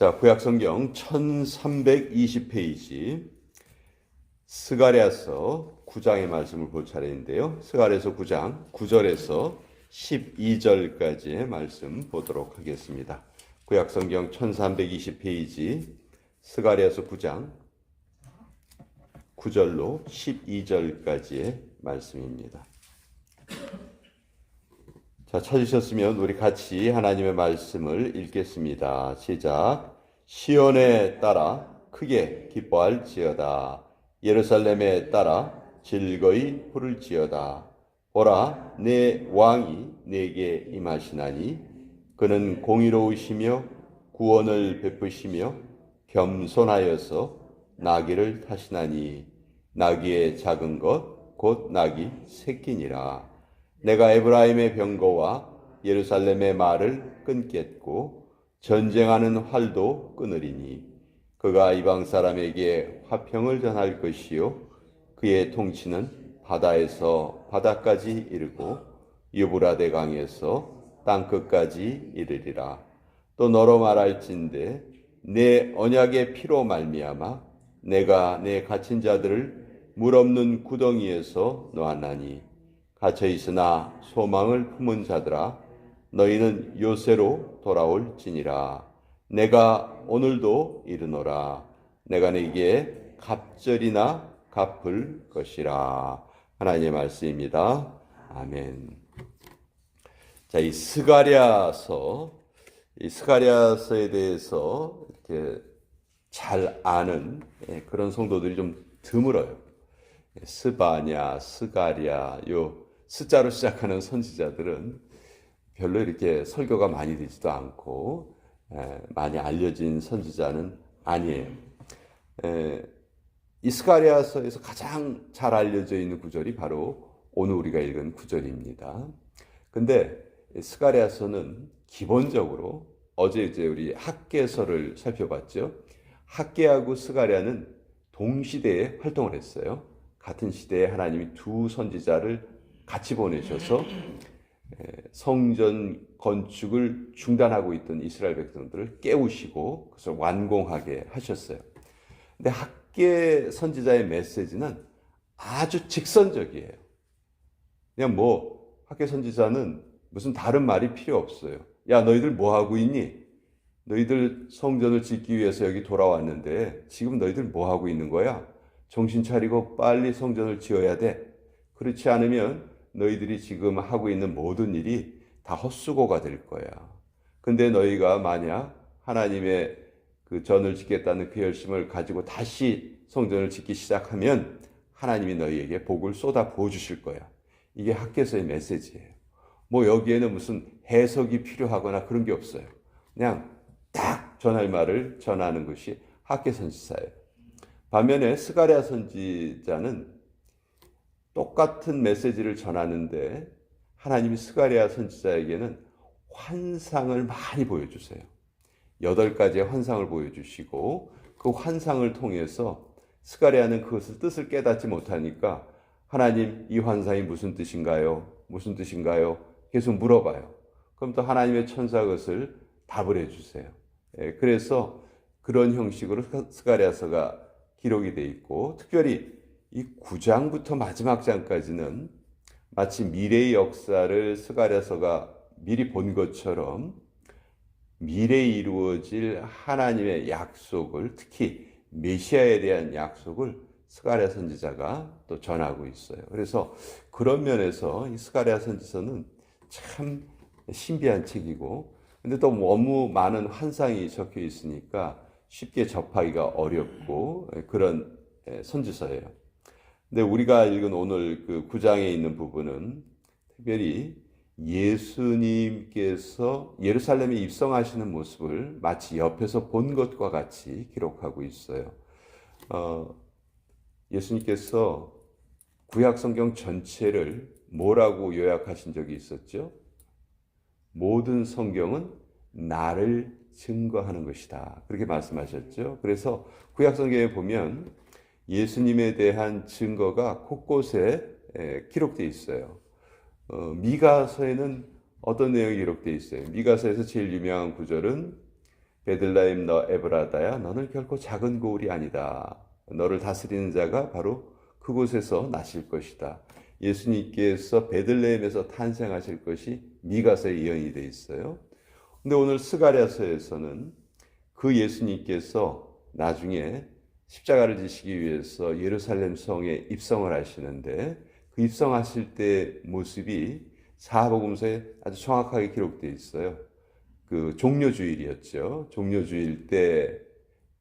자, 구약성경 1320페이지 스가랴서 9장의 말씀을 볼 차례인데요. 스가랴서 9장 9절에서 12절까지의 말씀 보도록 하겠습니다. 구약성경 1320페이지 스가랴서 9장 9절로 12절까지의 말씀입니다. 자, 찾으셨으면 우리 같이 하나님의 말씀을 읽겠습니다. 시작. 시온에 따라 크게 기뻐할지어다. 예루살렘에 따라 즐거이 부를지어다. 보라, 내 왕이 내게 임하시나니 그는 공의로우시며 구원을 베푸시며 겸손하여서 나귀를 타시나니 나귀의 작은 것 곧 나귀 새끼니라. 내가 에브라임의 병거와 예루살렘의 말을 끊겠고 전쟁하는 활도 끊으리니 그가 이방 사람에게 화평을 전할 것이요 그의 통치는 바다에서 바다까지 이르고 유브라데 강에서 땅끝까지 이르리라. 또 너로 말할진대 내 언약의 피로 말미암아 내가 내 갇힌 자들을 물 없는 구덩이에서 놓았나니 갇혀 있으나 소망을 품은 자들아 너희는 요새로 돌아올지니라. 내가 오늘도 이르노라. 내가 네게 갑절이나 갚을 것이라. 하나님의 말씀입니다. 아멘. 자, 이 스가랴서에 대해서 이렇게 잘 아는 그런 성도들이 좀 드물어요. 스바냐, 스가랴, 요 스자로 시작하는 선지자들은 별로 이렇게 설교가 많이 되지도 않고 많이 알려진 선지자는 아니에요. 이 스가랴서에서 가장 잘 알려져 있는 구절이 바로 오늘 우리가 읽은 구절입니다. 근데 스가랴서는 기본적으로 어제 이제 우리 학개서를 살펴봤죠. 학개하고 스가랴는 동시대에 활동을 했어요. 같은 시대에 하나님이 두 선지자를 같이 보내셔서 성전 건축을 중단하고 있던 이스라엘 백성들을 깨우시고 그것을 완공하게 하셨어요. 근데 학개 선지자의 메시지는 아주 직선적이에요. 그냥 학개 선지자는 무슨 다른 말이 필요 없어요. 야, 너희들 뭐 하고 있니? 너희들 성전을 짓기 위해서 여기 돌아왔는데 지금 너희들 뭐 하고 있는 거야? 정신 차리고 빨리 성전을 지어야 돼. 그렇지 않으면 너희들이 지금 하고 있는 모든 일이 다 헛수고가 될 거야. 근데 너희가 만약 하나님의 그 전을 짓겠다는 그 열심을 가지고 다시 성전을 짓기 시작하면 하나님이 너희에게 복을 쏟아 부어 주실 거야. 이게 학개서의 메시지예요. 여기에는 무슨 해석이 필요하거나 그런 게 없어요. 그냥 딱 전할 말을 전하는 것이 학개 선지자예요. 반면에 스가랴 선지자는 똑같은 메시지를 전하는데 하나님이 스가랴 선지자에게는 환상을 많이 보여주세요. 8가지의 환상을 보여주시고 그 환상을 통해서 스가랴는 그것을 뜻을 깨닫지 못하니까 하나님 이 환상이 무슨 뜻인가요? 무슨 뜻인가요? 계속 물어봐요. 그럼 또 하나님의 천사가 그것을 답을 해주세요. 그래서 그런 형식으로 스가랴서가 기록이 돼 있고 특별히 이 9장부터 마지막 장까지는 마치 미래의 역사를 스가랴서가 미리 본 것처럼 미래에 이루어질 하나님의 약속을 특히 메시아에 대한 약속을 스가랴 선지자가 또 전하고 있어요. 그래서 그런 면에서 이 스가랴 선지서는 참 신비한 책이고 근데 또 너무 많은 환상이 적혀 있으니까 쉽게 접하기가 어렵고 그런 선지서예요. 근데 우리가 읽은 오늘 그 9장에 있는 부분은 특별히 예수님께서 예루살렘에 입성하시는 모습을 마치 옆에서 본 것과 같이 기록하고 있어요. 예수님께서 구약 성경 전체를 뭐라고 요약하신 적이 있었죠? 모든 성경은 나를 증거하는 것이다. 그렇게 말씀하셨죠. 그래서 구약 성경에 보면 예수님에 대한 증거가 곳곳에 기록되어 있어요. 미가서에는 어떤 내용이 기록되어 있어요? 미가서에서 제일 유명한 구절은 베들레헴 너 에브라다야, 너는 결코 작은 고을이 아니다. 너를 다스리는 자가 바로 그곳에서 나실 것이다. 예수님께서 베들레헴에서 탄생하실 것이 미가서에 예언이 되어 있어요. 근데 오늘 스가랴서에서는 그 예수님께서 나중에 십자가를 지시기 위해서 예루살렘 성에 입성을 하시는데, 그 입성하실 때 모습이 사복음서에 아주 정확하게 기록되어 있어요. 그 종려주일이었죠. 종려주일 때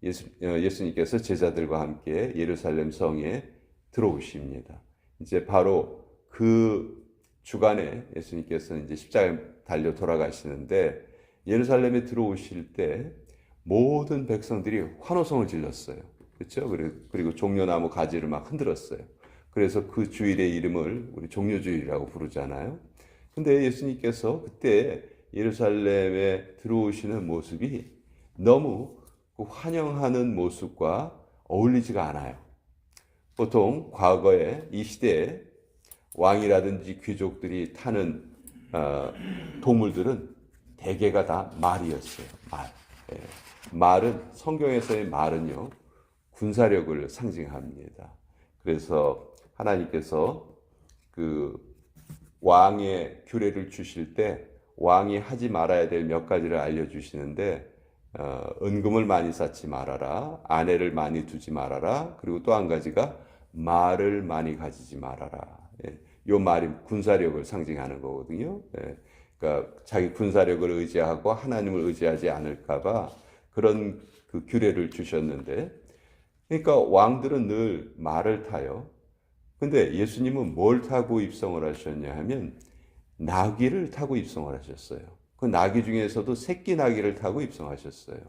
예수님께서 제자들과 함께 예루살렘 성에 들어오십니다. 이제 바로 그 주간에 예수님께서는 이제 십자가에 달려 돌아가시는데, 예루살렘에 들어오실 때 모든 백성들이 환호성을 질렀어요. 그렇죠? 그리고 종려나무 가지를 막 흔들었어요. 그래서 그 주일의 이름을 우리 종려주일이라고 부르잖아요. 근데 예수님께서 그때 예루살렘에 들어오시는 모습이 너무 그 환영하는 모습과 어울리지가 않아요. 보통 과거에 이 시대에 왕이라든지 귀족들이 타는 동물들은 대개가 다 말이었어요. 말. 예. 말은, 성경에서의 말은요, 군사력을 상징합니다. 그래서 하나님께서 그 왕의 규례를 주실 때 왕이 하지 말아야 될 몇 가지를 알려주시는데, 은금을 많이 쌓지 말아라, 아내를 많이 두지 말아라, 그리고 또 한 가지가 말을 많이 가지지 말아라. 예. 요 말이 군사력을 상징하는 거거든요. 예. 그러니까 자기 군사력을 의지하고 하나님을 의지하지 않을까봐 그런 그 규례를 주셨는데, 그러니까 왕들은 늘 말을 타요. 근데 예수님은 뭘 타고 입성을 하셨냐 하면 나귀를 타고 입성을 하셨어요. 그 나귀 중에서도 새끼 나귀를 타고 입성하셨어요.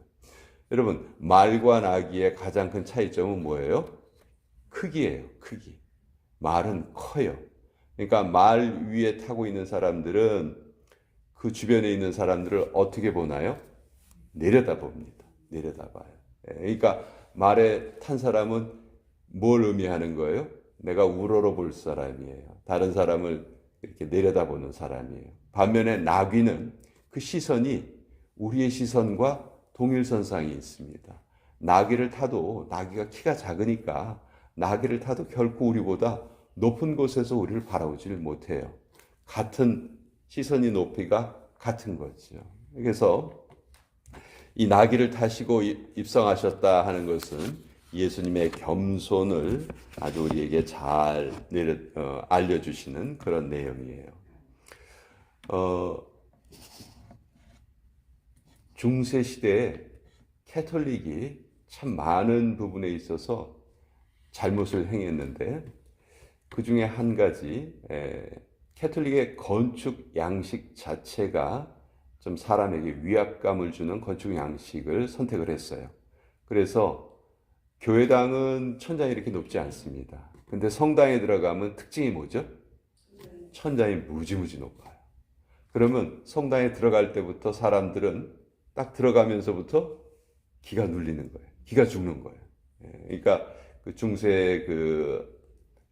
여러분, 말과 나귀의 가장 큰 차이점은 뭐예요? 크기예요. 크기. 말은 커요. 그러니까 말 위에 타고 있는 사람들은 그 주변에 있는 사람들을 어떻게 보나요? 내려다봅니다. 내려다봐요. 그러니까 말에 탄 사람은 뭘 의미하는 거예요? 내가 우러러 볼 사람이에요. 다른 사람을 이렇게 내려다보는 사람이에요. 반면에 나귀는 그 시선이 우리의 시선과 동일선상에 있습니다. 나귀를 타도, 나귀가 키가 작으니까 나귀를 타도 결코 우리보다 높은 곳에서 우리를 바라보지를 못해요. 같은 시선이 높이가 같은 거죠. 그래서 이 나귀를 타시고 입성하셨다 하는 것은 예수님의 겸손을 아주 우리에게 잘 알려주시는 그런 내용이에요. 중세 시대에 캐톨릭이 참 많은 부분에 있어서 잘못을 행했는데, 그 중에 한 가지, 캐톨릭의 건축 양식 자체가 좀 사람에게 위압감을 주는 건축 양식을 선택을 했어요. 그래서 교회당은 천장이 이렇게 높지 않습니다. 근데 성당에 들어가면 특징이 뭐죠? 천장이 무지무지 높아요. 그러면 성당에 들어갈 때부터 사람들은 딱 들어가면서부터 기가 눌리는 거예요. 기가 죽는 거예요. 그러니까 그 중세 그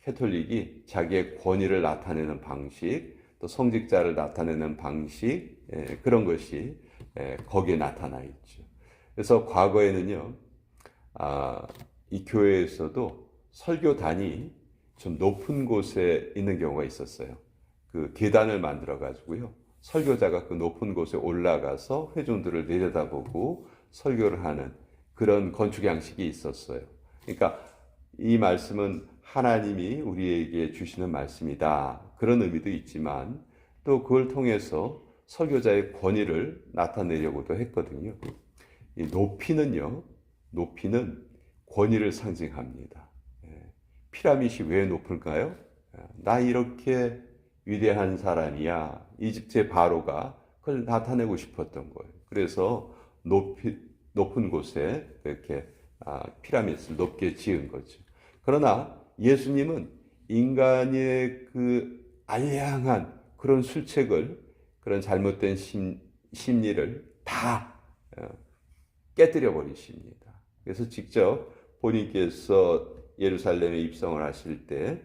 캐톨릭이 자기의 권위를 나타내는 방식, 또 성직자를 나타내는 방식, 그런 것이 거기에 나타나 있죠. 그래서 과거에는요, 이 교회에서도 설교단이 좀 높은 곳에 있는 경우가 있었어요. 그 계단을 만들어 가지고요, 설교자가 그 높은 곳에 올라가서 회중들을 내려다보고 설교를 하는 그런 건축 양식이 있었어요. 그러니까 이 말씀은 하나님이 우리에게 주시는 말씀이다, 그런 의미도 있지만 또 그걸 통해서 설교자의 권위를 나타내려고도 했거든요. 이 높이는요, 높이는 권위를 상징합니다. 피라밋이 왜 높을까요? 나 이렇게 위대한 사람이야. 이집트의 바로가 그걸 나타내고 싶었던 거예요. 그래서 높은 곳에 이렇게 피라밋을 높게 지은 거죠. 그러나 예수님은 인간의 그 알량한 그런 술책을, 그런 잘못된 심리를 다 깨뜨려 버리십니다. 그래서 직접 본인께서 예루살렘에 입성을 하실 때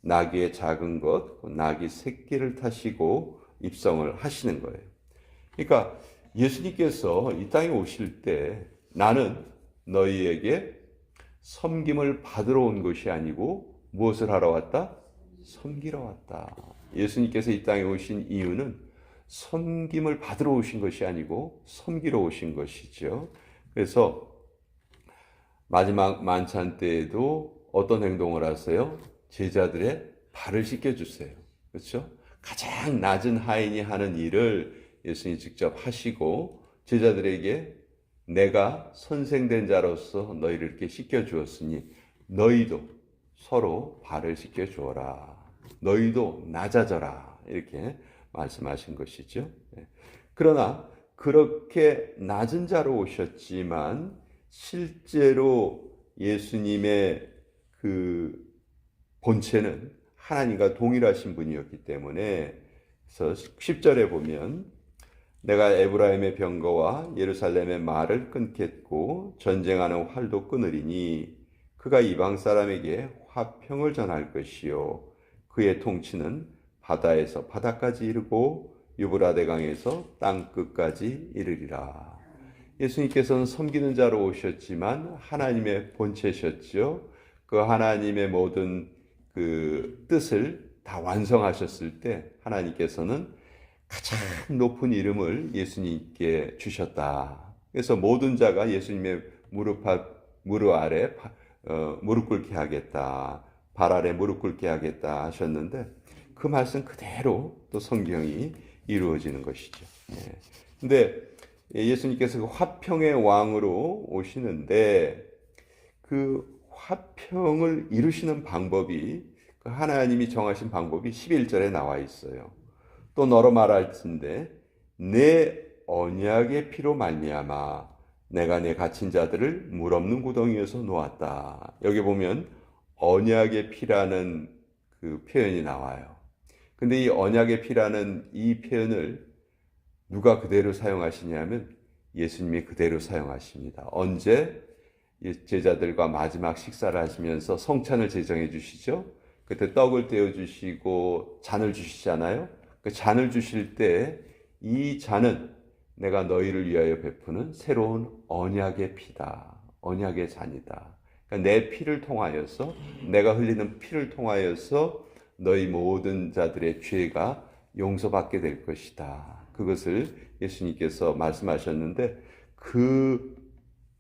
나귀의 작은 것, 나귀 새끼를 타시고 입성을 하시는 거예요. 그러니까 예수님께서 이 땅에 오실 때 나는 너희에게 섬김을 받으러 온 것이 아니고 무엇을 하러 왔다? 섬기러 왔다. 예수님께서 이 땅에 오신 이유는 섬김을 받으러 오신 것이 아니고 섬기러 오신 것이죠. 그래서 마지막 만찬 때에도 어떤 행동을 하세요? 제자들의 발을 씻겨주세요. 그렇죠? 가장 낮은 하인이 하는 일을 예수님이 직접 하시고 제자들에게 내가 선생된 자로서 너희를 이렇게 씻겨주었으니 너희도 서로 발을 씻겨주어라. 너희도 낮아져라. 이렇게 말씀하신 것이죠. 그러나 그렇게 낮은 자로 오셨지만 실제로 예수님의 그 본체는 하나님과 동일하신 분이었기 때문에 그래서 10절에 보면 내가 에브라임의 병거와 예루살렘의 말을 끊겠고 전쟁하는 활도 끊으리니 그가 이방 사람에게 화평을 전할 것이요 그의 통치는 바다에서 바다까지 이르고 유브라데 강에서 땅 끝까지 이르리라. 예수님께서는 섬기는 자로 오셨지만 하나님의 본체셨죠. 그 하나님의 모든 그 뜻을 다 완성하셨을 때 하나님께서는 가장 높은 이름을 예수님께 주셨다. 그래서 모든 자가 예수님의 무릎 아래 무릎 꿇게 하겠다. 발 아래 무릎 꿇게 하겠다 하셨는데 그 말씀 그대로 또 성경이 이루어지는 것이죠. 근데 예수님께서 그 화평의 왕으로 오시는데 그 화평을 이루시는 방법이 그 하나님이 정하신 방법이 11절에 나와 있어요. 또 너로 말할진대 내 언약의 피로 말미암아 내가 내 갇힌 자들을 물 없는 구덩이에서 놓았다. 여기 보면 언약의 피라는 그 표현이 나와요. 근데 이 언약의 피라는 이 표현을 누가 그대로 사용하시냐면 예수님이 그대로 사용하십니다. 언제? 제자들과 마지막 식사를 하시면서 성찬을 제정해 주시죠. 그때 떡을 떼어 주시고 잔을 주시잖아요. 그 잔을 주실 때 이 잔은 내가 너희를 위하여 베푸는 새로운 언약의 피다. 언약의 잔이다. 그러니까 내 피를 통하여서 내가 흘리는 피를 통하여서 너희 모든 자들의 죄가 용서받게 될 것이다. 그것을 예수님께서 말씀하셨는데 그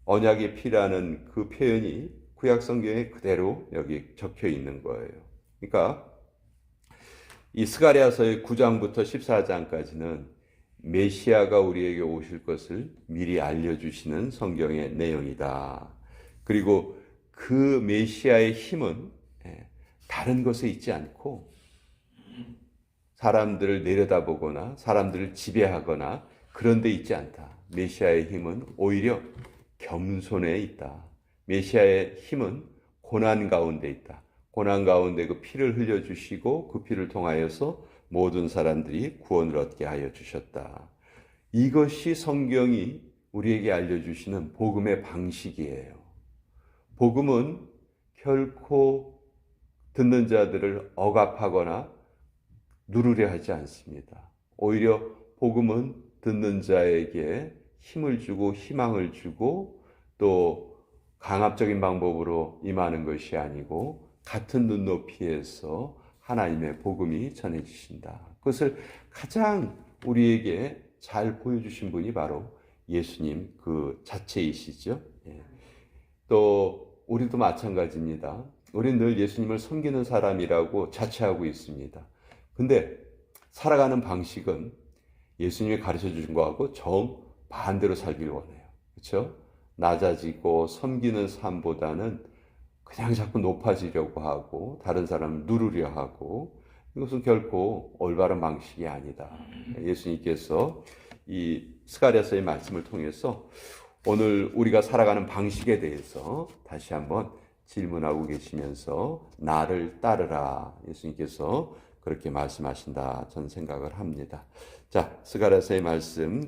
언약의 피라는 그 표현이 구약 성경에 그대로 여기 적혀 있는 거예요. 그러니까 이 스가랴서의 9장부터 14장까지는 메시아가 우리에게 오실 것을 미리 알려주시는 성경의 내용이다. 그리고 그 메시아의 힘은 다른 것에 있지 않고 사람들을 내려다보거나 사람들을 지배하거나 그런 데 있지 않다. 메시아의 힘은 오히려 겸손에 있다. 메시아의 힘은 고난 가운데 있다. 고난 가운데 그 피를 흘려주시고 그 피를 통하여서 모든 사람들이 구원을 얻게 하여 주셨다. 이것이 성경이 우리에게 알려주시는 복음의 방식이에요. 복음은 결코 듣는 자들을 억압하거나 누르려 하지 않습니다. 오히려 복음은 듣는 자에게 힘을 주고 희망을 주고 또 강압적인 방법으로 임하는 것이 아니고 같은 눈높이에서 하나님의 복음이 전해지신다. 그것을 가장 우리에게 잘 보여주신 분이 바로 예수님 그 자체이시죠. 또 우리도 마찬가지입니다. 우리는 늘 예수님을 섬기는 사람이라고 자처하고 있습니다. 근데 살아가는 방식은 예수님이 가르쳐 주신 거하고 정반대로 살기를 원해요. 그렇죠? 낮아지고 섬기는 삶보다는 그냥 자꾸 높아지려고 하고 다른 사람을 누르려 하고 이것은 결코 올바른 방식이 아니다. 예수님께서 이 스가랴서의 말씀을 통해서 오늘 우리가 살아가는 방식에 대해서 다시 한번 질문하고 계시면서 나를 따르라. 예수님께서 그렇게 말씀하신다. 저는 생각을 합니다. 자, 스가랴서의 말씀